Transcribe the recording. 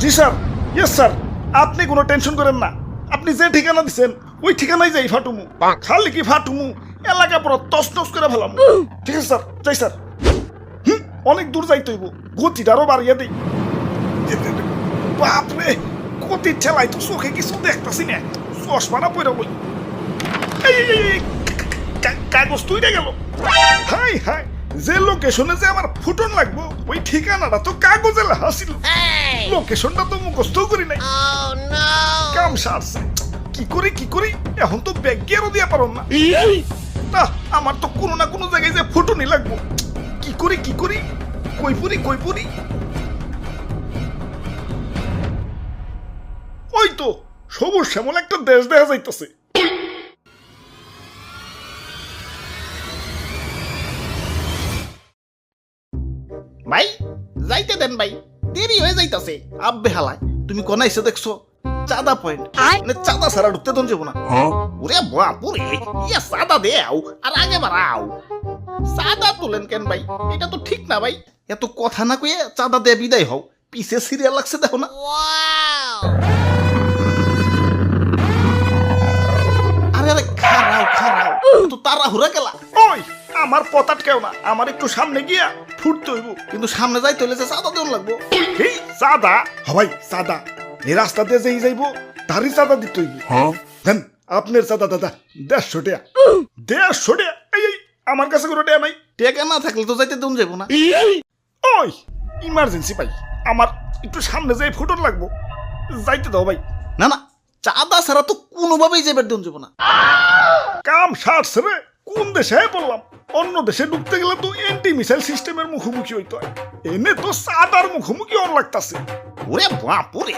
জি sir, yes sir, আপনি কোনো tension করেন না। আপনি যে ঠিকানা দিচ্ছেন ওই ঠিকানায় যাই ফাটুমু। খালি কি ফাটুমু, এলাকা পুরো তছনছ করে ফেলাম। ঠিক আছে স্যার, যাই স্যার। অনেক দূর যাইতে হইব, গতিটারও বাড়িয়ে দিই। বাপরে, গতি ঠেলাই তো চোখে কিছু দেখতাছি না, চশমাটা পড়ে বলি। কাগজ তুইটা গেল। হাই হাই, যে লোকেশনে যে আমার ফুটন লাগবো ওই ঠিকানাটা তো কাগজে লেখা ছিল। লোকেশনটা তো মুখস্থ করি নাই। কাম সারছে, কি করি এখন তো ব্যাগ গিয়ারও দিয়া পারো না। না, আমার তো কোনো না কোনো জায়গায় যে ফুটনই লাগবো। কি করি কই পুরি। ওই তো সবুজ শ্যামল একটা দেশ দেখা যাইতেছে। ভাই যাইতে দেন ভাই, দেরি হয়ে যাইতাছে। আব্বে হালায়, তুমি কোন এসে দেখছো? চাঁদা পয়েন্ট, মানে চাঁদা ছাড়া ঢুকতে দন যাবো না। ওরে বাপুরে, ইয়া চাঁদা দেও আর আগে বাড়াও। চাঁদা তুলেন কেন ভাই? এটা তো ঠিক না ভাই। এত কথা না কয়ে চাঁদা দিয়ে বিদায় হও, পিছে সিরিয়াল লাগছে দেখো না। আরে আরে খারাও, তো তাড়াহুড়া গেলা। ওই আমার পথ আটকেও না, আমার একটু সামনে গিয়া ফুটতে হইব। কিন্তু সামনে যাইতে হলে যে চাঁদা দেওয়া লাগবো। এই চাঁদা হবাই চাঁদা, এই রাস্তা দিয়ে যেই যাইবো তারই চাঁদা দিতে হইব। দেন আপনার চাঁদা দাদা 150 টাকা। 150 টাকা? এই আমার কাছে কোনো টাকা নাই। টেকা না থাকলে তো যাইতে দেন যাবো না। ওই ইমার্জেন্সি ভাই, আমার একটু সামনে যাই ফুটন লাগবো, যাইতে দাও ভাই। না না, চাঁদা ছাড়া তো কোনোভাবেই যাবার দেন যাবো না। কাম সারছে রে, কোন দেশে বললাম? অন্য দেশে ঢুকতে গেলে তো এন্টি মিসাইল সিস্টেমের মুখোমুখি হইতে হয়, এনে তো চাঁদার মুখোমুখি অন লাগতাছে। ওরে বাপুরে,